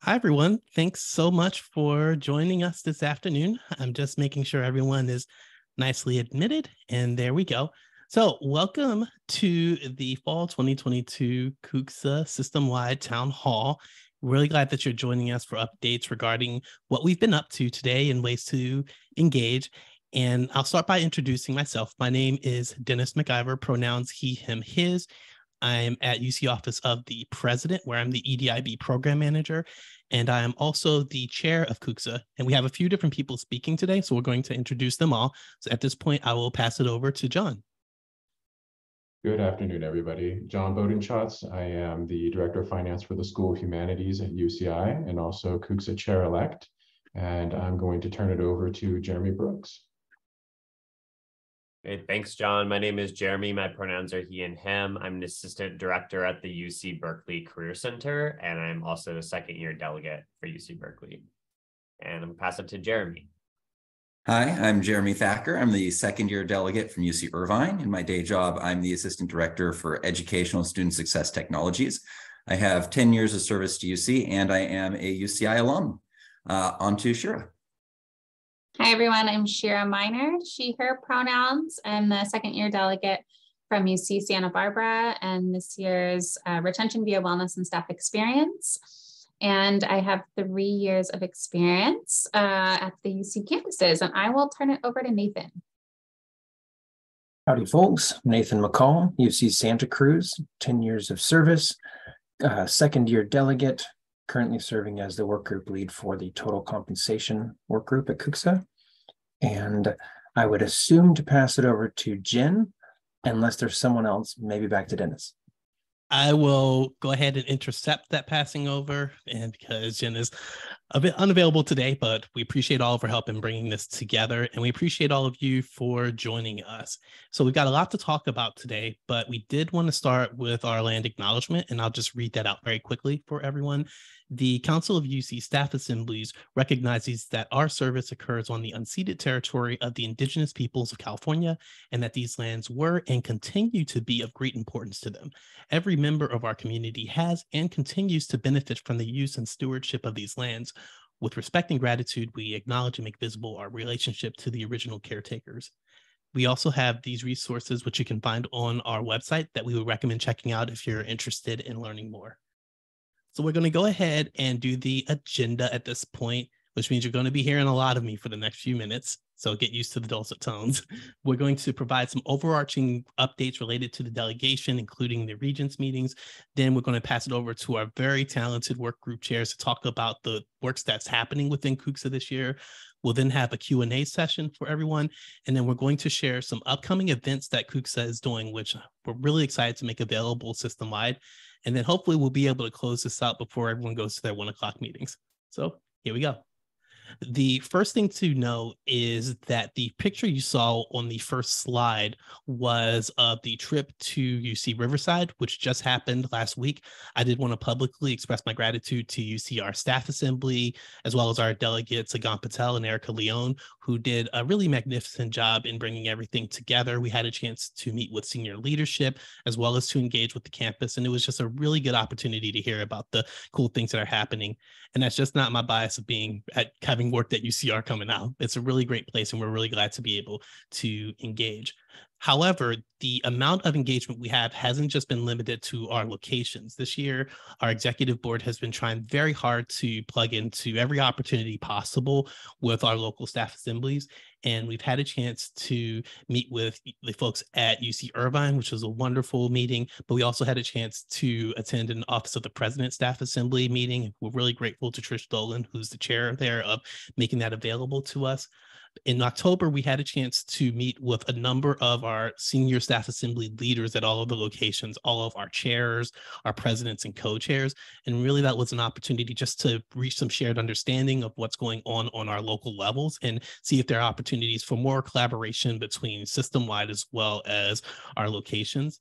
Hi, everyone. Thanks so much for joining us this afternoon. I'm just making sure everyone is nicely admitted, and there we go. So welcome to the Fall 2022 CUCSA System-Wide Town Hall. Really glad that you're joining us for updates regarding what we've been up to today and ways to engage. And I'll start by introducing myself. My name is Dennis McIver, pronouns he, him, his. I'm at UC Office of the President, where I'm the EDIB Program Manager, and I am also the chair of CUCSA. And we have a few different people speaking today, so we're going to introduce them all. So at this point, I will pass it over to John. Good afternoon, everybody. John Bodenschatz. I am the Director of Finance for the School of Humanities at UCI and also CUCSA Chair-elect. And I'm going to turn it over to Jeremy Brooks. Hey, thanks, John. My name is Jeremy. My pronouns are he and him. I'm an assistant director at the UC Berkeley Career Center, and I'm also a second-year delegate for UC Berkeley. And I'm going to pass it to Jeremy. Hi, I'm Jeremy Thacker. I'm the second-year delegate from UC Irvine. In my day job, I'm the assistant director for educational student success technologies. I have 10 years of service to UC, and I am a UCI alum. On to Shira. Hi, everyone. I'm Shira Miner, she, her pronouns. I'm the second year delegate from UC Santa Barbara and this year's Retention via Wellness and Staff Experience. And I have 3 years of experience at the UC campuses, and I will turn it over to Nathan. Howdy, folks. Nathan McCall, UC Santa Cruz, 10 years of service, second year delegate, currently serving as the work group lead for the total compensation work group at CUCSA. And I would assume to pass it over to Jen, unless there's someone else, maybe back to Dennis. I will go ahead and intercept that passing over, and because Jen is a bit unavailable today, but we appreciate all of her help in bringing this together, and we appreciate all of you for joining us. So we've got a lot to talk about today, but we did want to start with our land acknowledgement, and I'll just read that out very quickly for everyone. The Council of UC Staff Assemblies recognizes that our service occurs on the unceded territory of the indigenous peoples of California, and that these lands were and continue to be of great importance to them. Every member of our community has and continues to benefit from the use and stewardship of these lands. With respect and gratitude, we acknowledge and make visible our relationship to the original caretakers. We also have these resources, which you can find on our website, that we would recommend checking out if you're interested in learning more. So we're going to go ahead and do the agenda at this point, which means you're going to be hearing a lot of me for the next few minutes. So get used to the dulcet tones. We're going to provide some overarching updates related to the delegation, including the Regents Meetings. Then we're going to pass it over to our very talented work group chairs to talk about the works that's happening within CUCSA this year. We'll then have a Q&A session for everyone. And then we're going to share some upcoming events that CUCSA is doing, which we're really excited to make available system-wide. And then hopefully we'll be able to close this out before everyone goes to their 1 o'clock meetings. So here we go. The first thing to know is that the picture you saw on the first slide was of the trip to UC Riverside, which just happened last week. I did want to publicly express my gratitude to UCR Staff Assembly, as well as our delegates, Agan Patel and Erica Leone, who did a really magnificent job in bringing everything together. We had a chance to meet with senior leadership, as well as to engage with the campus. And it was just a really good opportunity to hear about the cool things that are happening. And that's just not my bias of having worked at UCR coming out. It's a really great place, and we're really glad to be able to engage. However, the amount of engagement we have hasn't just been limited to our locations. This year, our executive board has been trying very hard to plug into every opportunity possible with our local staff assemblies. And we've had a chance to meet with the folks at UC Irvine, which was a wonderful meeting, but we also had a chance to attend an Office of the President Staff Assembly meeting. We're really grateful to Trish Dolan, who's the chair there, of making that available to us. In October, we had a chance to meet with a number of our senior staff assembly leaders at all of the locations, all of our chairs, our presidents and co-chairs. And really that was an opportunity just to reach some shared understanding of what's going on our local levels and see if there are opportunities for more collaboration between system-wide as well as our locations.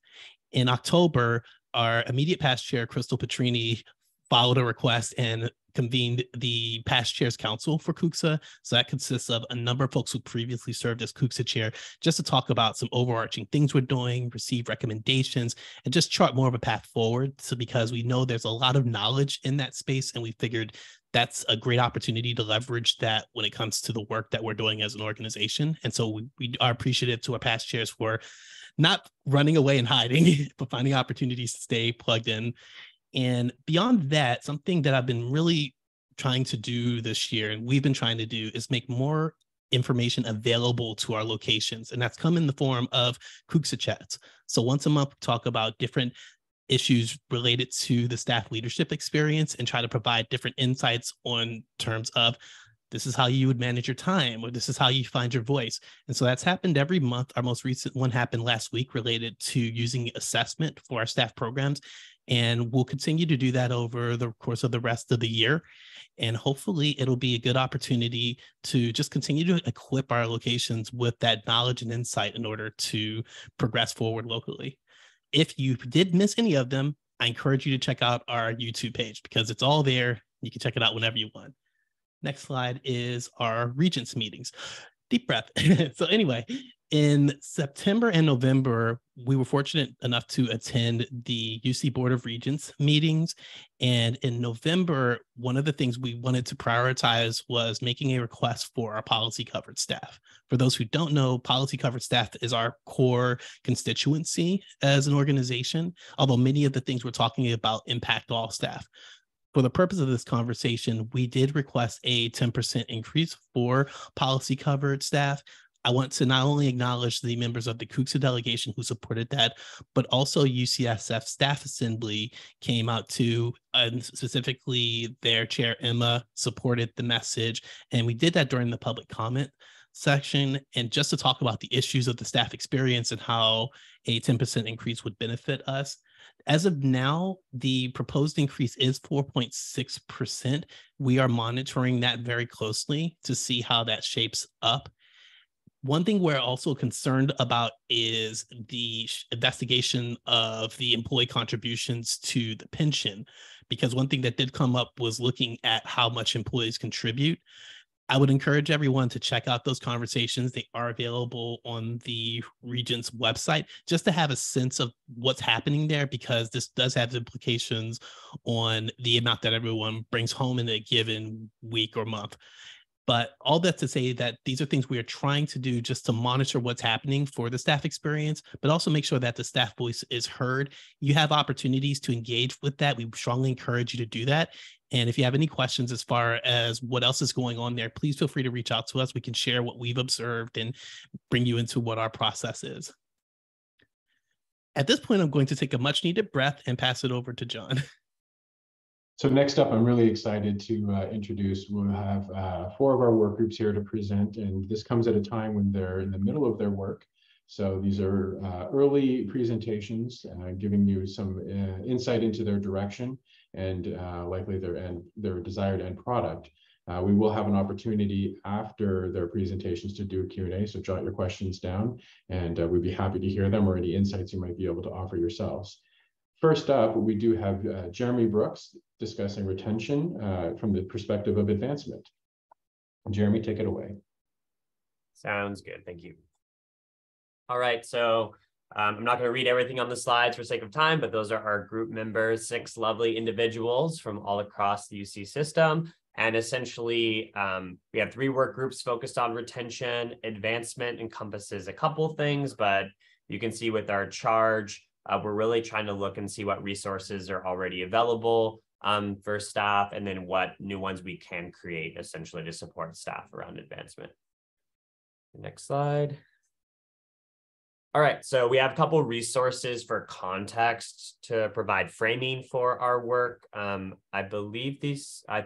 In October, our immediate past chair, Crystal Petrini, filed a request and convened the past chairs council for CUCSA. So that consists of a number of folks who previously served as CUCSA chair, just to talk about some overarching things we're doing, receive recommendations, and just chart more of a path forward. So because we know there's a lot of knowledge in that space, and we figured that's a great opportunity to leverage that when it comes to the work that we're doing as an organization. And so we are appreciative to our past chairs for not running away and hiding, but finding opportunities to stay plugged in. And beyond that, something that I've been really trying to do this year, and we've been trying to do, is make more information available to our locations. And that's come in the form of CUCSA chats. So once a month, we talk about different issues related to the staff leadership experience and try to provide different insights on terms of this is how you would manage your time, or this is how you find your voice. And so that's happened every month. Our most recent one happened last week related to using assessment for our staff programs. And we'll continue to do that over the course of the rest of the year. And hopefully it'll be a good opportunity to just continue to equip our locations with that knowledge and insight in order to progress forward locally. If you did miss any of them, I encourage you to check out our YouTube page because it's all there. You can check it out whenever you want. Next slide is our Regents Meetings. Deep breath. So anyway, in September and November, we were fortunate enough to attend the UC Board of Regents meetings. And in November, one of the things we wanted to prioritize was making a request for our policy covered staff. For those who don't know, policy covered staff is our core constituency as an organization, although many of the things we're talking about impact all staff. For the purpose of this conversation, we did request a 10% increase for policy covered staff. I want to not only acknowledge the members of the CUCSA delegation who supported that, but also UCSF Staff Assembly came out too, and specifically their chair, Emma, supported the message. And we did that during the public comment section, and just to talk about the issues of the staff experience and how a 10% increase would benefit us. As of now, the proposed increase is 4.6%. We are monitoring that very closely to see how that shapes up. One thing we're also concerned about is the investigation of the employee contributions to the pension, because one thing that did come up was looking at how much employees contribute. I would encourage everyone to check out those conversations. They are available on the Regents website just to have a sense of what's happening there, because this does have implications on the amount that everyone brings home in a given week or month. But all that to say that these are things we are trying to do just to monitor what's happening for the staff experience, but also make sure that the staff voice is heard. You have opportunities to engage with that. We strongly encourage you to do that. And if you have any questions as far as what else is going on there, please feel free to reach out to us. We can share what we've observed and bring you into what our process is. At this point, I'm going to take a much needed breath and pass it over to John. So next up, I'm really excited to introduce, we'll have 4 of our work groups here to present, and this comes at a time when they're in the middle of their work. So these are early presentations, giving you some insight into their direction and likely their desired end product. We will have an opportunity after their presentations to do a Q&A, so jot your questions down, and we'd be happy to hear them or any insights you might be able to offer yourselves. First up, we do have Jeremy Brooks discussing retention from the perspective of advancement. Jeremy, take it away. Sounds good. Thank you. All right. So I'm not going to read everything on the slides for sake of time, but those are our group members, 6 lovely individuals from all across the UC system. And essentially, we have 3 work groups focused on retention. Advancement encompasses a couple things, but you can see with our charge, we're really trying to look and see what resources are already available for staff, and then what new ones we can create essentially to support staff around advancement. Next slide. All right, so we have a couple resources for context to provide framing for our work. I think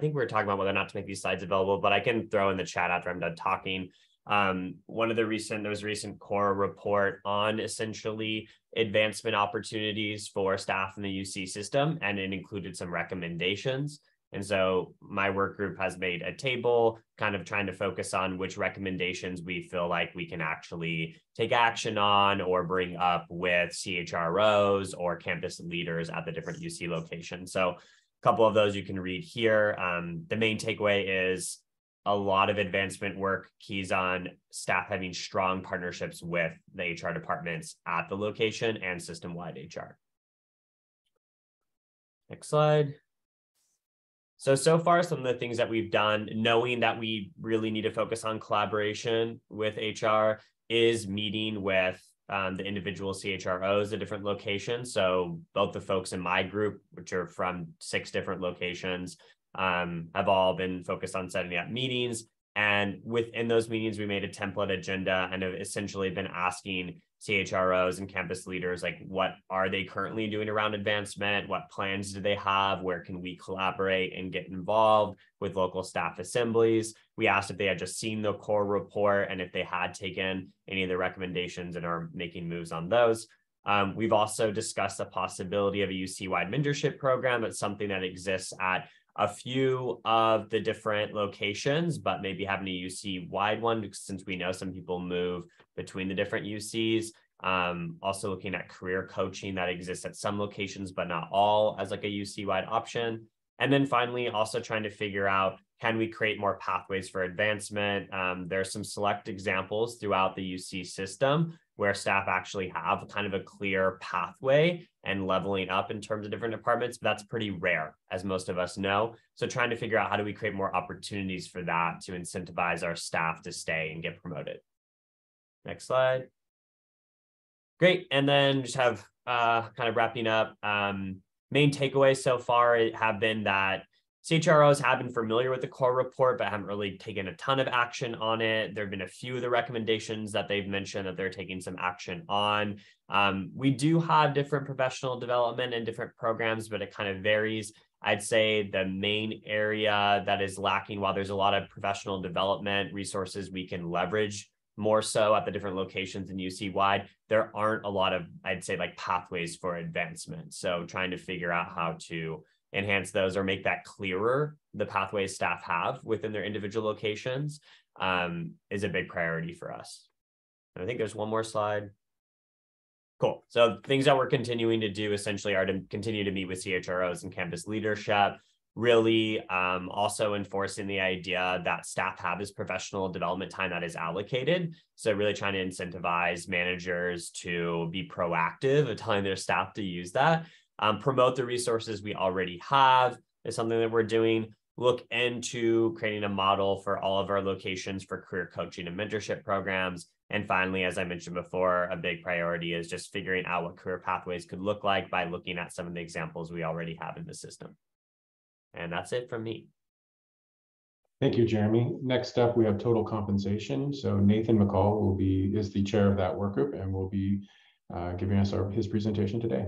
we were talking about whether or not to make these slides available, but I can throw in the chat after I'm done talking. There was a recent core report on essentially advancement opportunities for staff in the UC system, and it included some recommendations. And so my work group has made a table kind of trying to focus on which recommendations we feel like we can actually take action on or bring up with CHROs or campus leaders at the different UC locations. So couple of those you can read here. The main takeaway is a lot of advancement work keys on staff having strong partnerships with the HR departments at the location and system-wide HR. Next slide. So far, some of the things that we've done, knowing that we really need to focus on collaboration with HR, is meeting with the individual CHROs at different locations. So both the folks in my group, which are from 6 different locations, have all been focused on setting up meetings. And within those meetings, we made a template agenda and have essentially been asking CHROs and campus leaders, like, what are they currently doing around advancement? What plans do they have? Where can we collaborate and get involved with local staff assemblies? We asked if they had just seen the core report and if they had taken any of the recommendations and are making moves on those. We've also discussed the possibility of a UC-wide mentorship program. It's something that exists at a few of the different locations, but maybe having a UC-wide one, since we know some people move between the different UCs. Also looking at career coaching that exists at some locations, but not all, as like a UC-wide option. And then finally, also trying to figure out, can we create more pathways for advancement? There are some select examples throughout the UC system where staff actually have kind of a clear pathway and leveling up in terms of different departments, but that's pretty rare, as most of us know. So trying to figure out, how do we create more opportunities for that to incentivize our staff to stay and get promoted? Next slide. Great. And then just have kind of wrapping up, main takeaways so far have been that CHROs have been familiar with the core report, but haven't really taken a ton of action on it. There have been a few of the recommendations that they've mentioned that they're taking some action on. We do have different professional development and different programs, but it kind of varies. I'd say the main area that is lacking, while there's a lot of professional development resources we can leverage more so at the different locations in UC-wide, there aren't a lot of, I'd say, like pathways for advancement. So trying to figure out how to enhance those or make that clearer, the pathways staff have within their individual locations, is a big priority for us. And I think there's one more slide. Cool. So things that we're continuing to do essentially are to continue to meet with CHROs and campus leadership, really also enforcing the idea that staff have this professional development time that is allocated. So really trying to incentivize managers to be proactive at telling their staff to use that. Promote the resources we already have is something that we're doing. Look into creating a model for all of our locations for career coaching and mentorship programs. And finally, as I mentioned before, a big priority is just figuring out what career pathways could look like by looking at some of the examples we already have in the system. And that's it from me. Thank you, Jeremy. Next up, we have total compensation. So Nathan McCall is the chair of that work group and will be giving us his presentation today.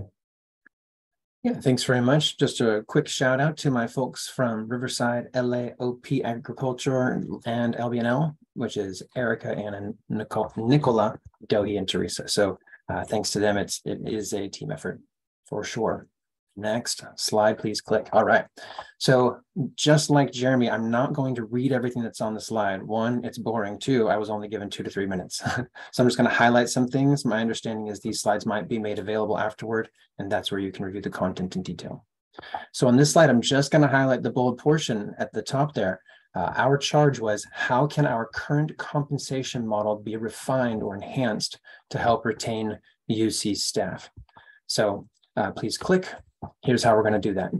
Yeah, thanks very much. Just a quick shout out to my folks from Riverside, LAOP Agriculture, and LBNL, which is Erica, Anna, Nicola, Dougie, and Teresa. So thanks to them, it is a team effort for sure. Next slide, please click. All right. So just like Jeremy, I'm not going to read everything that's on the slide. One, it's boring. Two, I was only given 2 to 3 minutes. So I'm just going to highlight some things. My understanding is these slides might be made available afterward, and that's where you can review the content in detail. So on this slide, I'm just going to highlight the bold portion at the top there. Our charge was, how can our current compensation model be refined or enhanced to help retain UC staff? So please click. Here's how we're going to do that.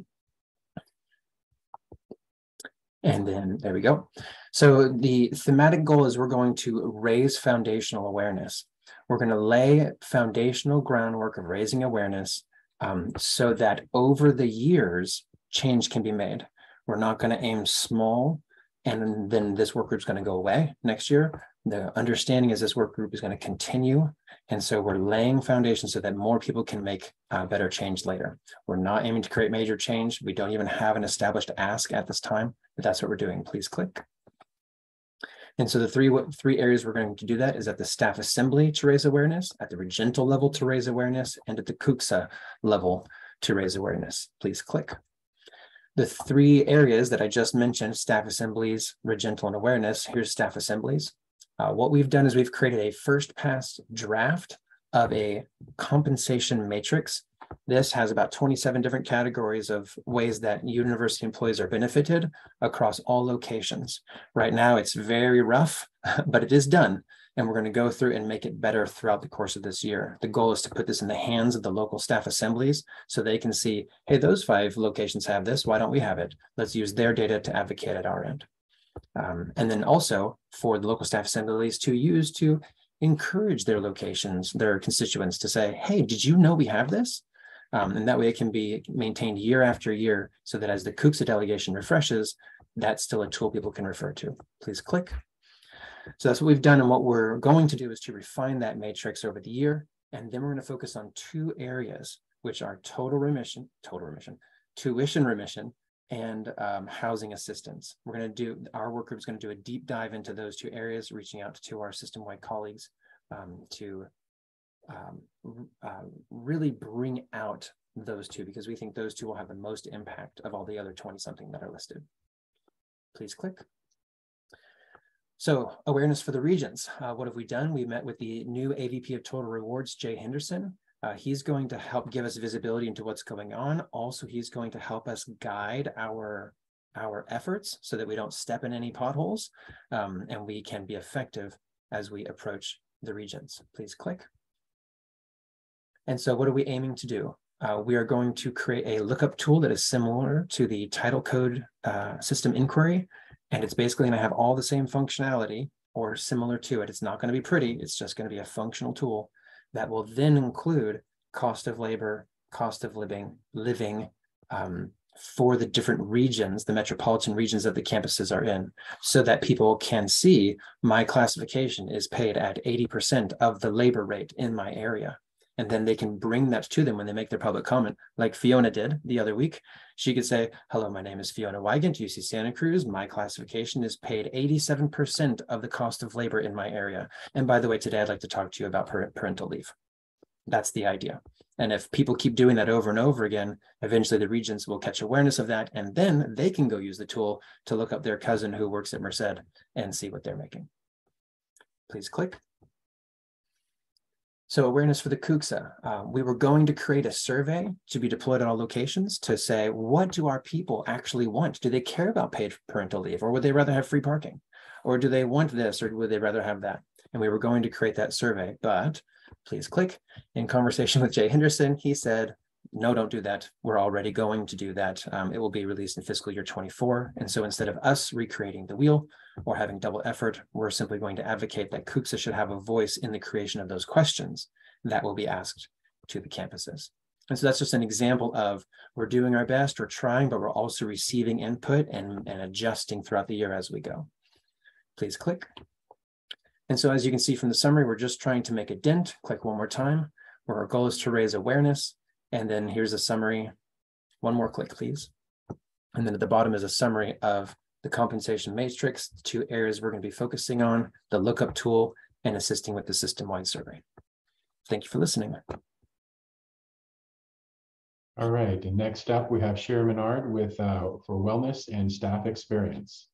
And then there we go. So the thematic goal is we're going to raise foundational awareness. We're going to lay foundational groundwork of raising awareness so that over the years, change can be made. We're not going to aim small and then this work group is going to go away next year. The understanding is this work group is going to continue. And so we're laying foundations so that more people can make better change later. We're not aiming to create major change. We don't even have an established ask at this time, but that's what we're doing. Please click. And so the three areas we're going to do that is at the staff assembly to raise awareness, at the regental level to raise awareness, and at the CUCSA level to raise awareness. Please click. The 3 areas that I just mentioned, staff assemblies, regental, and awareness, here's staff assemblies. What we've done is we've created a first pass draft of a compensation matrix This has about 27 different categories of ways that university employees are benefited across all locations. Right now, it's very rough, but it is done. And we're going to go through and make it better throughout the course of this year. The goal is to put this in the hands of the local staff assemblies so they can see, hey, those 5 locations have this. Why don't we have it? Let's use their data to advocate at our end. And then also for the local staff assemblies to use to encourage their locations, their constituents to say, hey, did you know we have this? And that way it can be maintained year after year so that as the CUCSA delegation refreshes, that's still a tool people can refer to. Please click. So that's what we've done. And what we're going to do is to refine that matrix over the year. And then we're going to focus on 2 areas, which are tuition remission, and housing assistance. Our work group is going to do a deep dive into those 2 areas, reaching out to our system-wide colleagues to really bring out those 2, because we think those 2 will have the most impact of all the other 20-something that are listed. Please click. So awareness for the regions. What have we done? We met with the new AVP of Total Rewards, Jay Henderson. He's going to help give us visibility into what's going on. Also, he's going to help us guide our efforts so that we don't step in any potholes and we can be effective as we approach the regions. Please click. And so what are we aiming to do? We are going to create a lookup tool that is similar to the title code system inquiry. And it's basically going to have all the same functionality or similar to it. It's not going to be pretty. It's just going to be a functional tool that will then include cost of labor, cost of living for the different regions, the metropolitan regions that the campuses are in, so that people can see my classification is paid at 80% of the labor rate in my area. And then they can bring that to them when they make their public comment, like Fiona did the other week. She could say, hello, my name is Fiona Wygant, UC Santa Cruz. My classification is paid 87% of the cost of labor in my area. And by the way, today I'd like to talk to you about parental leave. That's the idea. And if people keep doing that over and over again, eventually the regions will catch awareness of that. And then they can go use the tool to look up their cousin who works at Merced and see what they're making. Please click. So awareness for the CUCSA. We were going to create a survey to be deployed at all locations to say, what do our people actually want? Do they care about paid parental leave, or would they rather have free parking? Or do they want this, or would they rather have that? And we were going to create that survey, but please click. In conversation with Jay Henderson, he said, no, don't do that. We're already going to do that. It will be released in fiscal year 24. And so instead of us recreating the wheel or having double effort, we're simply going to advocate that CUCSA should have a voice in the creation of those questions that will be asked to the campuses. And so that's just an example of we're doing our best, we're trying, but we're also receiving input and adjusting throughout the year as we go. Please click. And so as you can see from the summary, we're just trying to make a dent. Click one more time, where our goal is to raise awareness. And then here's a summary. One more click, please. And then at the bottom is a summary of the compensation matrix, the 2 areas we're going to be focusing on, the lookup tool, and assisting with the system-wide survey. Thank you for listening. All right, and next up we have Shira Menard with for wellness and staff experience.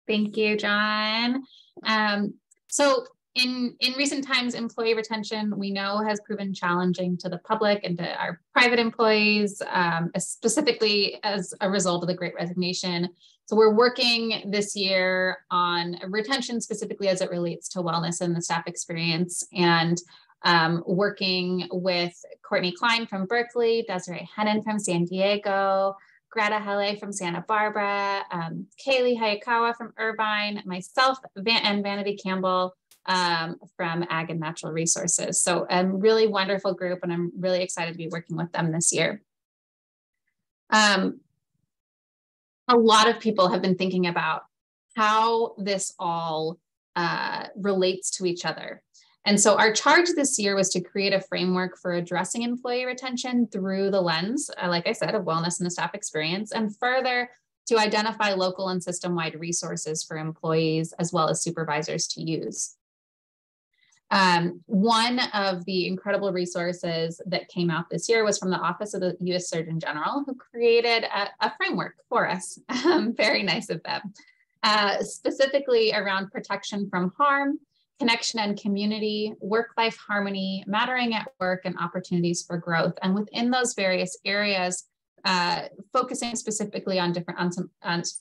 Thank you, John. So in recent times, employee retention, we know, has proven challenging to the public and to our private employees, specifically as a result of the Great Resignation. So we're working this year on retention, specifically as it relates to wellness and the staff experience, and working with Courtney Klein from Berkeley, Desiree Hennon from San Diego, Greta Hele from Santa Barbara, Kaylee Hayakawa from Irvine, myself, and Vanity Campbell from Ag and Natural Resources. So a really wonderful group, and I'm really excited to be working with them this year. A lot of people have been thinking about how this all relates to each other. And so our charge this year was to create a framework for addressing employee retention through the lens, like I said, of wellness and the staff experience, and further to identify local and system-wide resources for employees as well as supervisors to use. One of the incredible resources that came out this year was from the Office of the U.S. Surgeon General, who created a framework for us. Very nice of them, specifically around protection from harm, connection and community, work-life harmony, mattering at work, and opportunities for growth. And within those various areas, focusing specifically on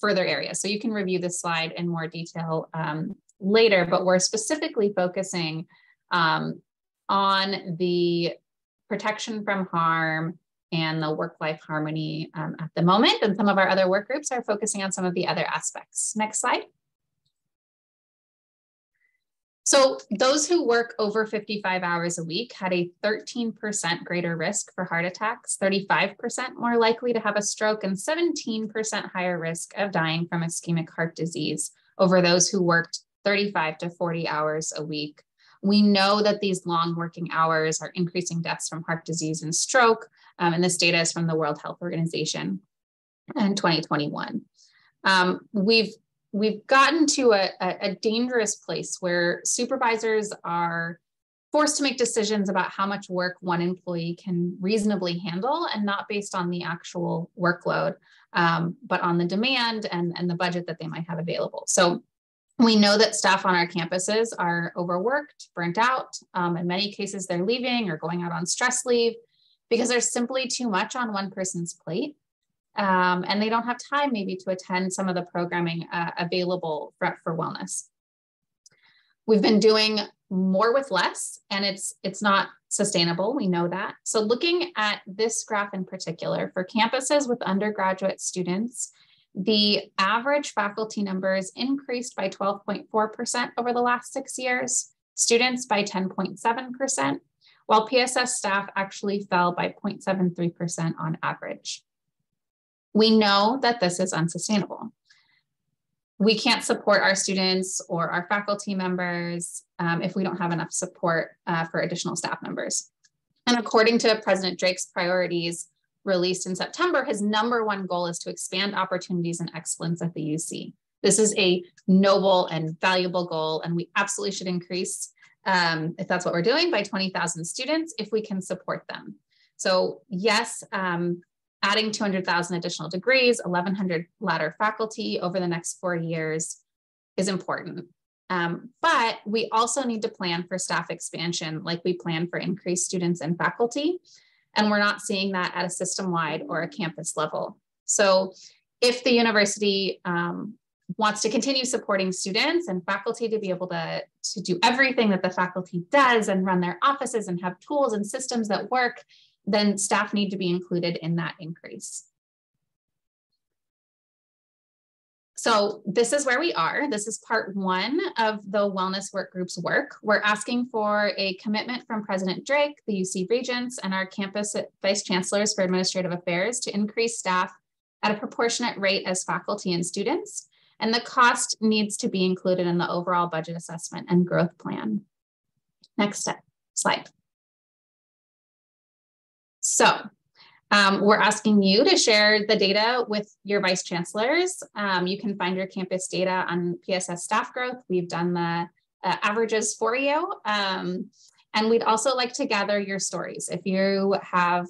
further areas. So you can review this slide in more detail later, but we're specifically focusing on the protection from harm and the work-life harmony at the moment. And some of our other work groups are focusing on some of the other aspects. Next slide. So those who work over 55 hours a week had a 13% greater risk for heart attacks, 35% more likely to have a stroke, and 17% higher risk of dying from ischemic heart disease over those who worked 35 to 40 hours a week. We know that these long working hours are increasing deaths from heart disease and stroke, and this data is from the World Health Organization in 2021. We've gotten to a dangerous place where supervisors are forced to make decisions about how much work one employee can reasonably handle, and not based on the actual workload, but on the demand and the budget that they might have available. So we know that staff on our campuses are overworked, burnt out. In many cases, they're leaving or going out on stress leave because there's simply too much on one person's plate. And they don't have time maybe to attend some of the programming available for wellness. We've been doing more with less, and it's not sustainable. We know that. So looking at this graph in particular, for campuses with undergraduate students, the average faculty numbers increased by 12.4% over the last 6 years, students by 10.7%, while PSS staff actually fell by 0.73% on average. We know that this is unsustainable. We can't support our students or our faculty members if we don't have enough support for additional staff members. And according to President Drake's priorities released in September, his #1 goal is to expand opportunities and excellence at the UC. This is a noble and valuable goal, and we absolutely should increase, if that's what we're doing, by 20,000 students if we can support them. So yes, adding 200,000 additional degrees, 1,100 ladder faculty over the next 4 years is important. But we also need to plan for staff expansion like we plan for increased students and faculty. And we're not seeing that at a system-wide or a campus level. So if the university wants to continue supporting students and faculty to be able to do everything that the faculty does and run their offices and have tools and systems that work, then staff need to be included in that increase. So this is where we are. This is part 1 of the wellness work group's work. We're asking for a commitment from President Drake, the UC Regents, and our campus vice chancellors for administrative affairs to increase staff at a proportionate rate as faculty and students. And the cost needs to be included in the overall budget assessment and growth plan. Next slide. So we're asking you to share the data with your vice chancellors. You can find your campus data on PSS staff growth. We've done the averages for you. And we'd also like to gather your stories. If you have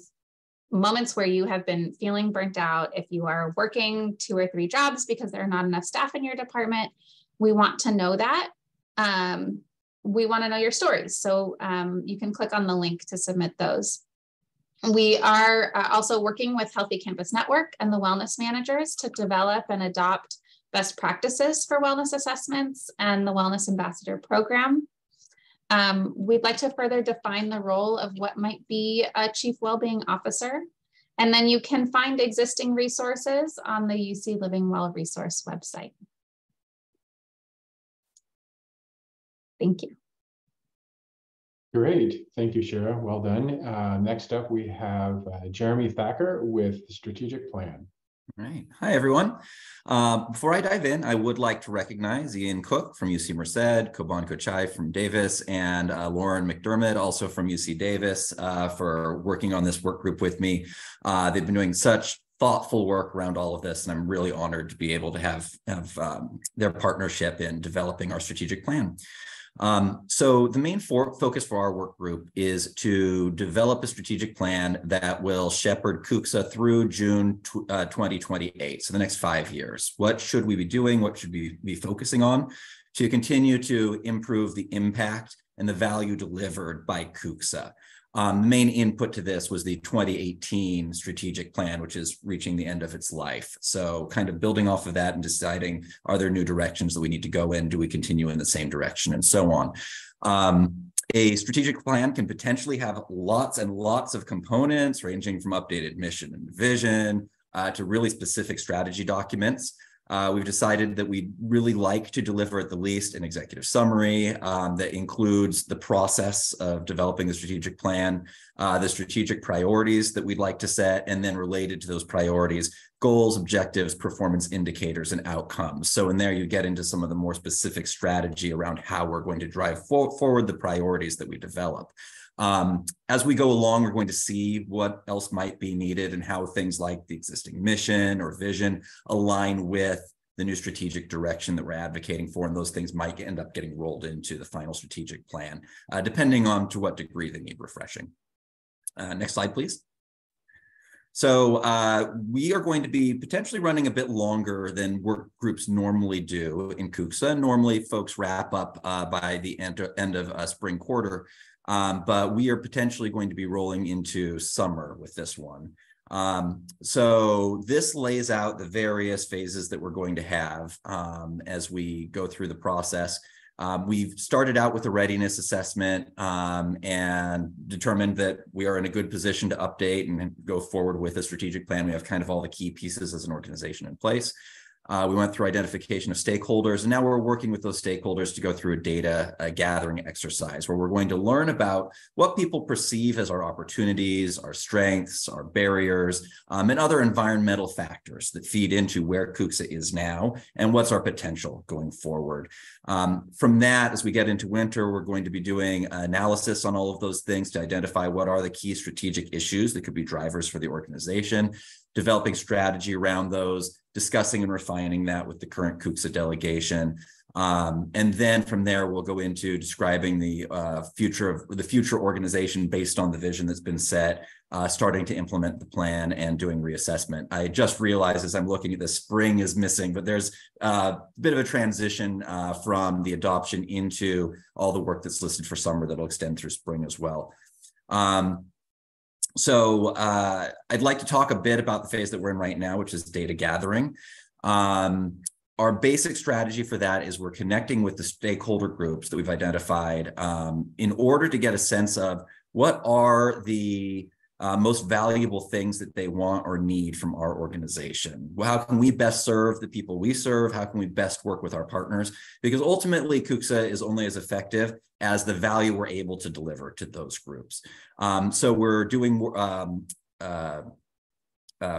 moments where you have been feeling burnt out, if you are working 2 or 3 jobs because there are not enough staff in your department, we want to know that. We want to know your stories. So you can click on the link to submit those. We are also working with Healthy Campus Network and the wellness managers to develop and adopt best practices for wellness assessments and the Wellness Ambassador Program. We'd like to further define the role of what might be a Chief Wellbeing Officer. And then you can find existing resources on the UC Living Well resource website. Thank you. Great. Thank you, Shira. Well done. Next up, we have Jeremy Thacker with the strategic plan. All right. Hi, everyone. Before I dive in, I would like to recognize Ian Cook from UC Merced, Koban Kochai from Davis, and Lauren McDermott, also from UC Davis, for working on this work group with me. They've been doing such thoughtful work around all of this, and I'm really honored to be able to have their partnership in developing our strategic plan. So the main focus for our work group is to develop a strategic plan that will shepherd CUCSA through June 2028, so the next 5 years. What should we be doing? What should we be focusing on? to continue to improve the impact and the value delivered by CUCSA. The main input to this was the 2018 strategic plan, which is reaching the end of its life. So kind of building off of that and deciding, are there new directions that we need to go in? Do we continue in the same direction, and so on? A strategic plan can potentially have lots and lots of components, ranging from updated mission and vision to really specific strategy documents. We've decided that we'd really like to deliver at the least an executive summary that includes the process of developing the strategic plan, the strategic priorities that we'd like to set, and then related to those priorities, goals, objectives, performance indicators, and outcomes. So in there, you get into some of the more specific strategy around how we're going to drive forward the priorities that we develop. As we go along, we're going to see what else might be needed and how things like the existing mission or vision align with the new strategic direction that we're advocating for, and those things might end up getting rolled into the final strategic plan, depending on to what degree they need refreshing. Next slide, please. So we are going to be potentially running a bit longer than work groups normally do in CUCSA. Normally, folks wrap up by the end of spring quarter. But we are potentially going to be rolling into summer with this one. So this lays out the various phases that we're going to have as we go through the process. We've started out with a readiness assessment and determined that we are in a good position to update and go forward with a strategic plan. We have kind of all the key pieces as an organization in place. We went through identification of stakeholders, and now we're working with those stakeholders to go through a data gathering exercise where we're going to learn about what people perceive as our opportunities, our strengths, our barriers, and other environmental factors that feed into where CUCSA is now and what's our potential going forward. From that, as we get into winter, we're going to be doing analysis on all of those things to identify what are the key strategic issues that could be drivers for the organization, developing strategy around those, discussing and refining that with the current CUCSA delegation. And then from there, we'll go into describing the future organization based on the vision that's been set, starting to implement the plan and doing reassessment. I just realized as I'm looking at this, spring is missing, but there's a bit of a transition from the adoption into all the work that's listed for summer that'll extend through spring as well. So I'd like to talk a bit about the phase that we're in right now, which is data gathering. Our basic strategy for that is we're connecting with the stakeholder groups that we've identified in order to get a sense of what are the most valuable things that they want or need from our organization. Well, how can we best serve the people we serve? How can we best work with our partners? Because ultimately, CUCSA is only as effective as the value we're able to deliver to those groups. So we're doing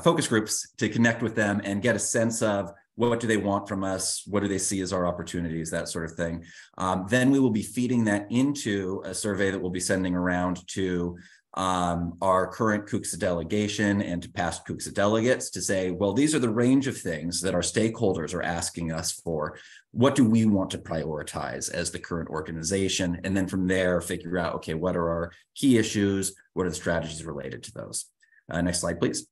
focus groups to connect with them and get a sense of what do they want from us? What do they see as our opportunities? That sort of thing. Then we will be feeding that into a survey that we'll be sending around to our current CUCSA delegation and to past CUCSA delegates to say, well, these are the range of things that our stakeholders are asking us for. What do we want to prioritize as the current organization? And then from there, figure out, okay, what are our key issues? What are the strategies related to those? Next slide, please.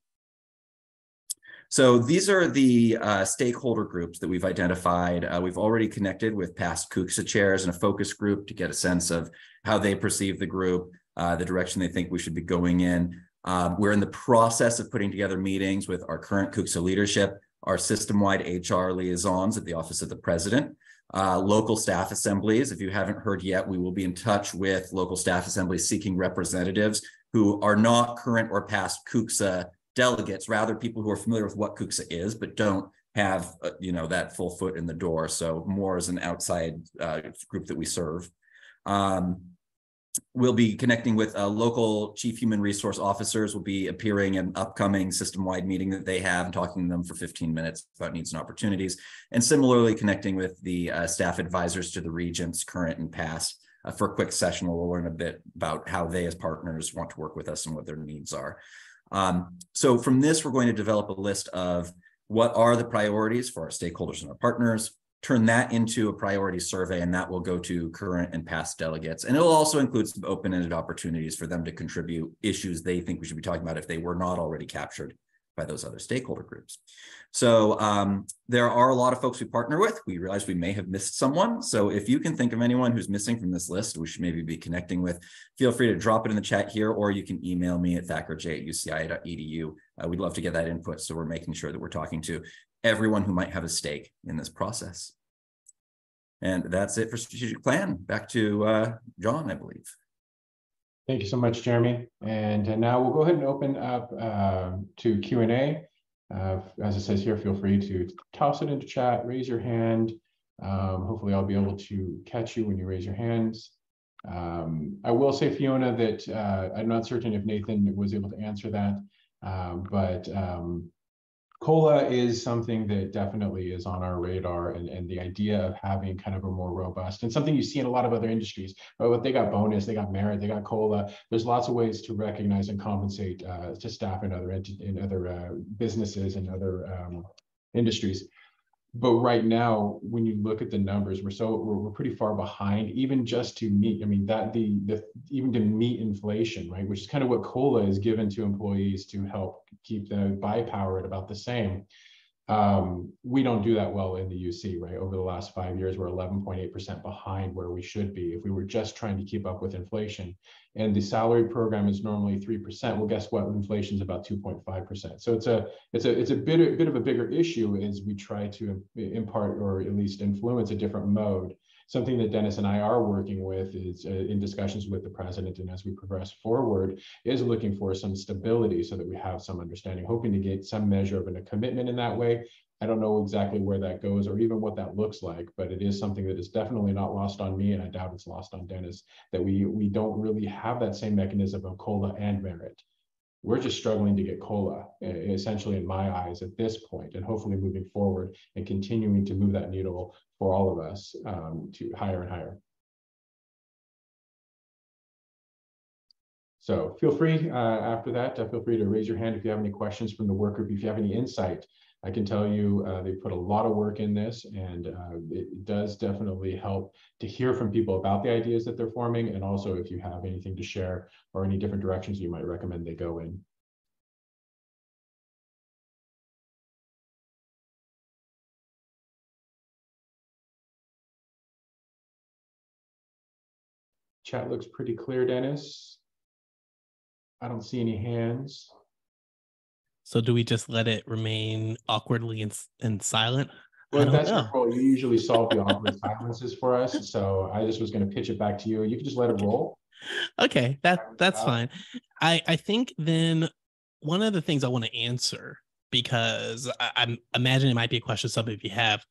So these are the stakeholder groups that we've identified. We've already connected with past CUCSA chairs in a focus group to get a sense of how they perceive the group, the direction they think we should be going in. We're in the process of putting together meetings with our current CUCSA leadership, our system-wide HR liaisons at the Office of the President, local staff assemblies. If you haven't heard yet, we will be in touch with local staff assemblies seeking representatives who are not current or past CUCSA delegates, rather people who are familiar with what CUCSA is, but don't have that full foot in the door. So more as an outside group that we serve. We'll be connecting with local chief human resource officers. Will be appearing in an upcoming system-wide meeting that they have and talking to them for 15 minutes about needs and opportunities. And similarly connecting with the staff advisors to the regents, current and past, for a quick session where we'll learn a bit about how they as partners want to work with us and what their needs are. So from this, we're going to develop a list of what are the priorities for our stakeholders and our partners, turn that into a priority survey, and that will go to current and past delegates. And it'll also include some open-ended opportunities for them to contribute issues they think we should be talking about if they were not already captured by those other stakeholder groups. So there are a lot of folks we partner with. We realize we may have missed someone. So if you can think of anyone who's missing from this list, we should maybe be connecting with, feel free to drop it in the chat here, or you can email me at thackerj@uci.edu. We'd love to get that input. So we're making sure that we're talking to everyone who might have a stake in this process. And that's it for strategic plan. Back to John, I believe. Thank you so much, Jeremy. And now we'll go ahead and open up to Q&A. As it says here, feel free to toss it into chat, raise your hand. Hopefully I'll be able to catch you when you raise your hands. I will say, Fiona, that I'm not certain if Nathan was able to answer that, but COLA is something that definitely is on our radar, and the idea of having kind of a more robust, and something you see in a lot of other industries. But they got bonus, they got merit, they got COLA. There's lots of ways to recognize and compensate to staff in other businesses and other industries. But right now, when you look at the numbers, we're pretty far behind, even just to meet. I mean, even to meet inflation, right? Which is kind of what COLA is given to employees to help keep the buy power at about the same. We don't do that well in the UC, right? Over the last 5 years, we're 11.8% behind where we should be if we were just trying to keep up with inflation. And the salary program is normally 3%. Well, guess what? Inflation is about 2.5%. So it's a bit of a bigger issue as we try to impart, or at least influence, a different mode. Something that Dennis and I are working with is in discussions with the president, and as we progress forward, is looking for some stability so that we have some understanding, hoping to get some measure of a commitment in that way. I don't know exactly where that goes or even what that looks like, but it is something that is definitely not lost on me, and I doubt it's lost on Dennis, that we don't really have that same mechanism of COLA and merit. We're just struggling to get COLA, essentially, in my eyes, at this point, and hopefully moving forward and continuing to move that needle for all of us to higher and higher. So feel free after that, feel free to raise your hand if you have any questions from the work group. If you have any insight, I can tell you they put a lot of work in this, and it does definitely help to hear from people about the ideas that they're forming, and also if you have anything to share or any different directions you might recommend they go in. Chat looks pretty clear, Dennis. I don't see any hands. So do we just let it remain awkwardly and silent? Well, that's your role. You usually solve the awkward silences for us. So I just was going to pitch it back to you. You can just let it roll. Okay, that's fine. I think then one of the things I want to answer, because I imagine it might be a question some of you have,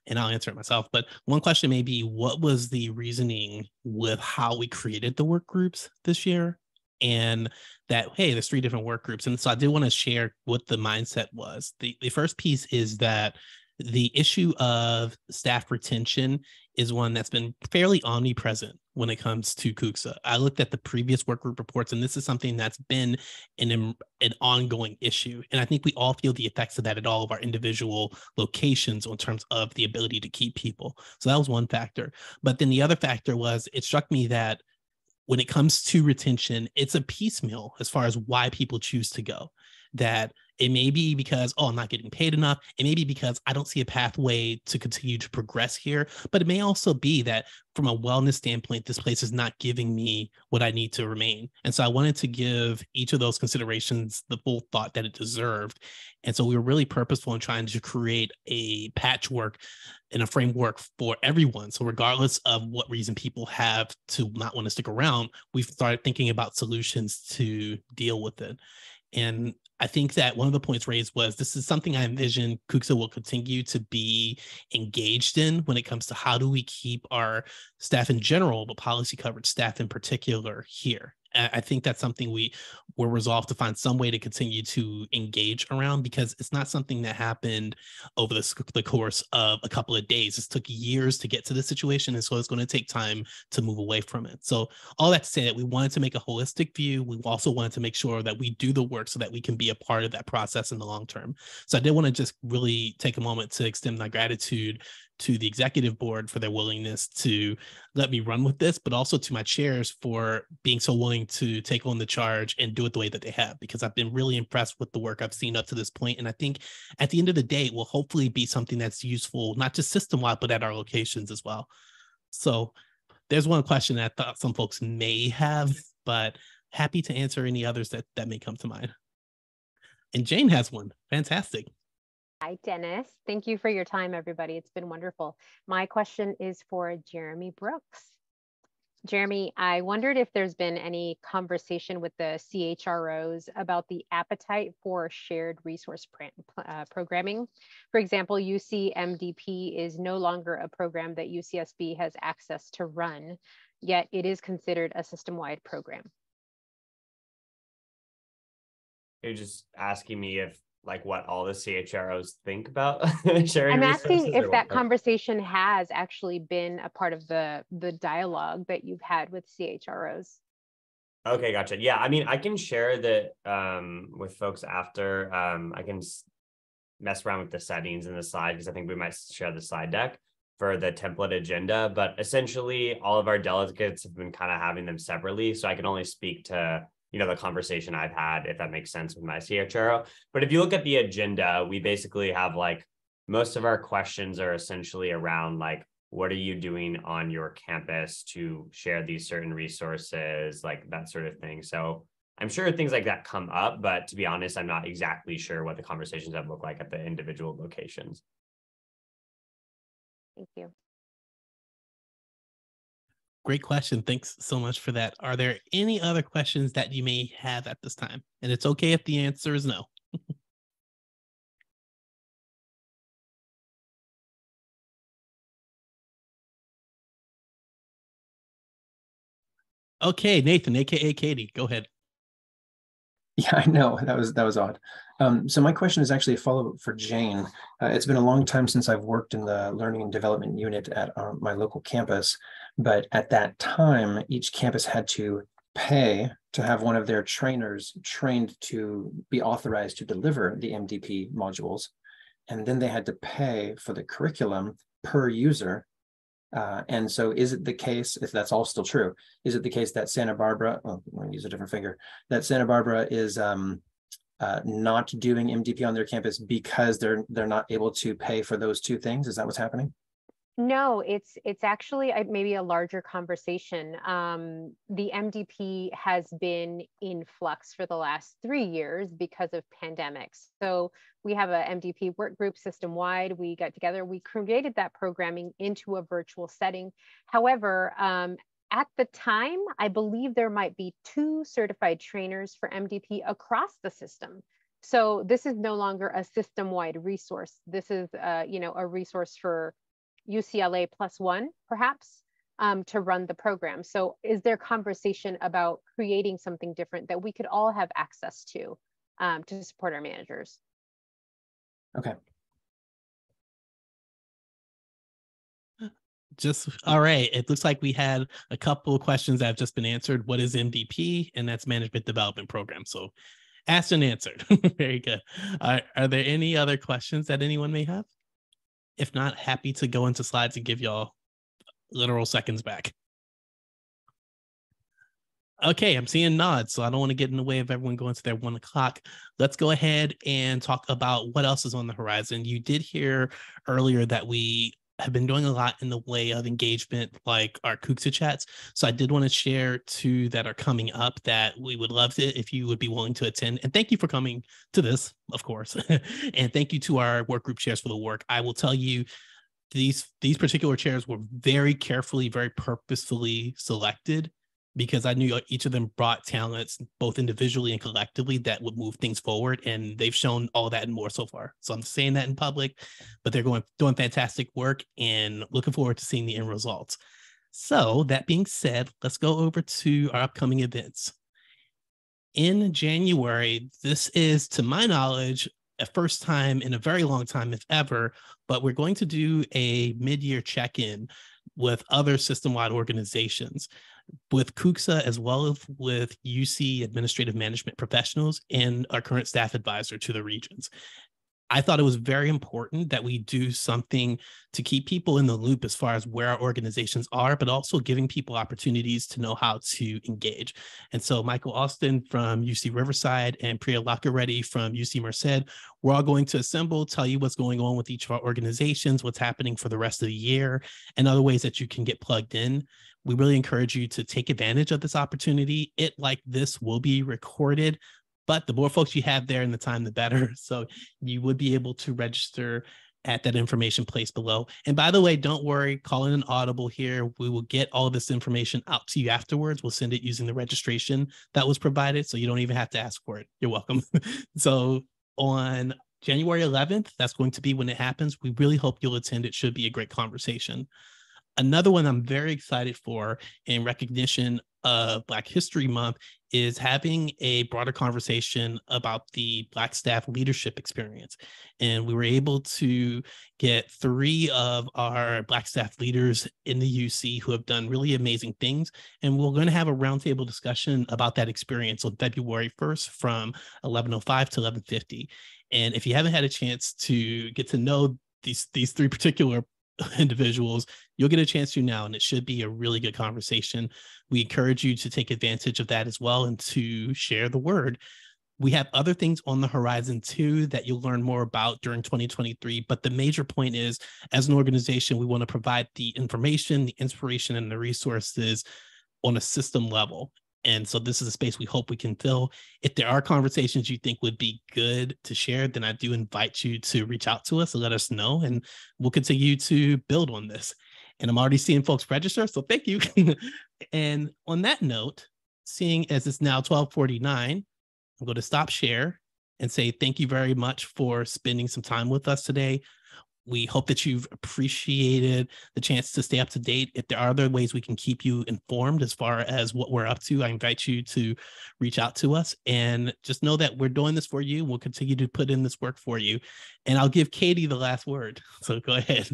and I'll answer it myself. But one question may be, what was the reasoning with how we created the work groups this year? And that, hey, there's 3 different work groups. And so I did want to share what the mindset was. The first piece is that the issue of staff retention is one that's been fairly omnipresent when it comes to CUCSA. I looked at the previous work group reports, and this is something that's been an ongoing issue. And I think we all feel the effects of that at all of our individual locations in terms of the ability to keep people. So that was one factor. But then the other factor was, it struck me that when it comes to retention, it's a piecemeal as far as why people choose to go. That it may be because, oh, I'm not getting paid enough. It may be because I don't see a pathway to continue to progress here. But it may also be that from a wellness standpoint, this place is not giving me what I need to remain. And so I wanted to give each of those considerations the full thought that it deserved. And so we were really purposeful in trying to create a patchwork and a framework for everyone. So regardless of what reason people have to not want to stick around, we've started thinking about solutions to deal with it. And I think that one of the points raised was, this is something I envision CUCSA will continue to be engaged in when it comes to how do we keep our staff in general, but policy coverage staff in particular here. I think that's something we're resolved to find some way to continue to engage around, because it's not something that happened over the course of a couple of days. It took years to get to this situation, and so it's going to take time to move away from it. So all that to say that we wanted to make a holistic view. We also wanted to make sure that we do the work so that we can be a part of that process in the long term. So I did want to just really take a moment to extend my gratitude to the executive board for their willingness to let me run with this, but also to my chairs for being so willing to take on the charge and do it the way that they have, because I've been really impressed with the work I've seen up to this point. And I think at the end of the day, it will hopefully be something that's useful, not just system-wide, but at our locations as well. So there's one question that I thought some folks may have, but happy to answer any others that may come to mind. And Jane has one. Fantastic. Hi, Dennis. Thank you for your time, everybody. It's been wonderful. My question is for Jeremy Brooks. Jeremy, I wondered if there's been any conversation with the CHROs about the appetite for shared resource programming. For example, UC MDP is no longer a program that UCSB has access to run, yet it is considered a system-wide program. You're just asking me if, like, what all the CHROs think about sharing I'm resources, asking if that what? conversation has actually been a part of the dialogue that you've had with CHROs. Okay, gotcha. Yeah, I mean, I can share that with folks after. I can mess around with the settings in the slide, because I think we might share the slide deck for the template agenda. But essentially, all of our delegates have been kind of having them separately. So I can only speak to, you know, the conversation I've had, if that makes sense, with my CHRO. But if you look at the agenda, we basically have, like, most of our questions are essentially around, like, what are you doing on your campus to share these certain resources, like that sort of thing. So I'm sure things like that come up, but to be honest, I'm not exactly sure what the conversations have looked like at the individual locations. Thank you. Great question. Thanks so much for that. Are there any other questions that you may have at this time? And it's okay if the answer is no. Okay, Nathan, AKA Katie, go ahead. Yeah, I know, that was odd. So my question is actually a follow-up for Jane. It's been a long time since I've worked in the learning and development unit at my local campus, but at that time, each campus had to pay to have one of their trainers trained to be authorized to deliver the MDP modules. And then they had to pay for the curriculum per user. And so is it the case, if that's all still true, is it the case that Santa Barbara, well, I'm going to use a different finger, that Santa Barbara is not doing MDP on their campus because they're not able to pay for those two things? Is that what's happening? No, it's actually maybe a larger conversation. The MDP has been in flux for the last 3 years because of pandemics. So we have a MDP work group system-wide. We got together, we created that programming into a virtual setting. However, at the time, I believe there might be 2 certified trainers for MDP across the system. So this is no longer a system-wide resource. This is a resource for UCLA +1, perhaps, to run the program. So is there conversation about creating something different that we could all have access to support our managers? Okay. All right. It looks like we had a couple of questions that have just been answered. What is MDP? And that's Management Development Program. So asked and answered. Very good. Are there any other questions that anyone may have? If not, happy to go into slides and give y'all literal seconds back. Okay, I'm seeing nods, so I don't want to get in the way of everyone going to their 1 o'clock. Let's go ahead and talk about what else is on the horizon. You did hear earlier that we have been doing a lot in the way of engagement, like our CUCSA chats. So I did want to share 2 that are coming up that we would love it if you would be willing to attend. And thank you for coming to this, of course. And thank you to our work group chairs for the work. I will tell you, these particular chairs were very carefully, very purposefully selected, because I knew each of them brought talents, both individually and collectively, that would move things forward. And they've shown all that and more so far. So I'm saying that in public, but they're doing fantastic work and looking forward to seeing the end results. So that being said, let's go over to our upcoming events. In January, this is, to my knowledge, a first time in a very long time, if ever, but we're going to do a mid-year check-in with other system-wide organizations, with CUCSA as well as with UC administrative management professionals and our current staff advisor to the regions. I thought it was very important that we do something to keep people in the loop as far as where our organizations are, but also giving people opportunities to know how to engage. And so Michael Austin from UC Riverside and Priya Lakareddy from UC Merced, we're all going to assemble, tell you what's going on with each of our organizations, what's happening for the rest of the year, and other ways that you can get plugged in. We really encourage you to take advantage of this opportunity. It, like this, will be recorded, but the more folks you have there in the time, the better. So you would be able to register at that information placed below. And by the way, don't worry, call in an audible here. We will get all of this information out to you afterwards. We'll send it using the registration that was provided, so you don't even have to ask for it. You're welcome. So on January 11th, that's going to be when it happens. We really hope you'll attend. It should be a great conversation. Another one I'm very excited for in recognition of Black History Month is having a broader conversation about the Black staff leadership experience. And we were able to get 3 of our Black staff leaders in the UC who have done really amazing things. And we're going to have a roundtable discussion about that experience on February 1st from 11:05 to 11:50. And if you haven't had a chance to get to know these 3 particular individuals, you'll get a chance to now, and it should be a really good conversation. We encourage you to take advantage of that as well and to share the word. We have other things on the horizon too that you'll learn more about during 2023. But the major point is, as an organization, we want to provide the information, the inspiration, and the resources on a system level. And so this is a space we hope we can fill. If there are conversations you think would be good to share, then I do invite you to reach out to us and let us know, and we'll continue to build on this. And I'm already seeing folks register, so thank you. And on that note, seeing as it's now 12:49, I'm going to stop share and say thank you very much for spending some time with us today. We hope that you've appreciated the chance to stay up to date. If there are other ways we can keep you informed as far as what we're up to, I invite you to reach out to us, and just know that we're doing this for you. We'll continue to put in this work for you. And I'll give Katie the last word. So go ahead.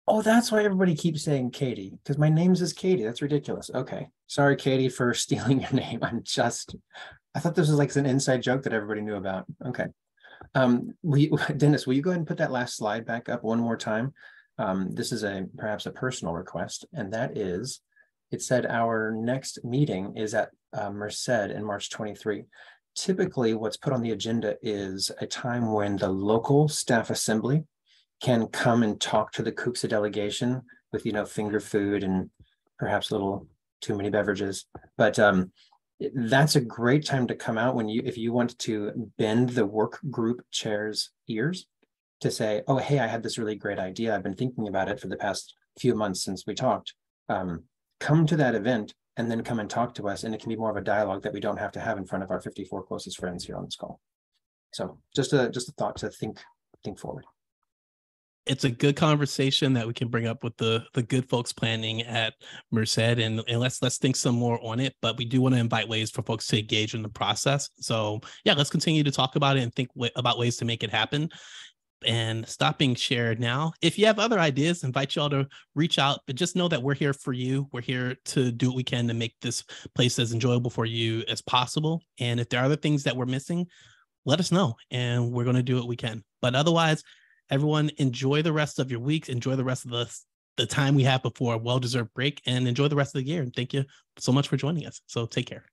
Oh, that's why everybody keeps saying Katie, because my name's is Katie. That's ridiculous. Okay. Sorry, Katie, for stealing your name. I thought this was like an inside joke that everybody knew about. Okay. Dennis, will you go ahead and put that last slide back up one more time? This is perhaps a personal request, and that is, it said our next meeting is at Merced in March 23. Typically, what's put on the agenda is a time when the local staff assembly can come and talk to the CUCSA delegation with, finger food and perhaps a little too many beverages. But that's a great time to come out if you want to bend the work group chair's ears to say, oh, hey, I had this really great idea. I've been thinking about it for the past few months since we talked. Come to that event and then come and talk to us. And it can be more of a dialogue that we don't have to have in front of our 54 closest friends here on this call. So just a thought to think forward. It's a good conversation that we can bring up with the good folks planning at Merced, and let's think some more on it. But we do want to invite ways for folks to engage in the process. So yeah, let's continue to talk about it and think about ways to make it happen. And stop being shared now. If you have other ideas, invite y'all to reach out, but just know that we're here for you. We're here to do what we can to make this place as enjoyable for you as possible. And if there are other things that we're missing, let us know, and we're going to do what we can. But otherwise, everyone, enjoy the rest of your week. Enjoy the rest of the time we have before a well-deserved break, and enjoy the rest of the year. And thank you so much for joining us. So take care.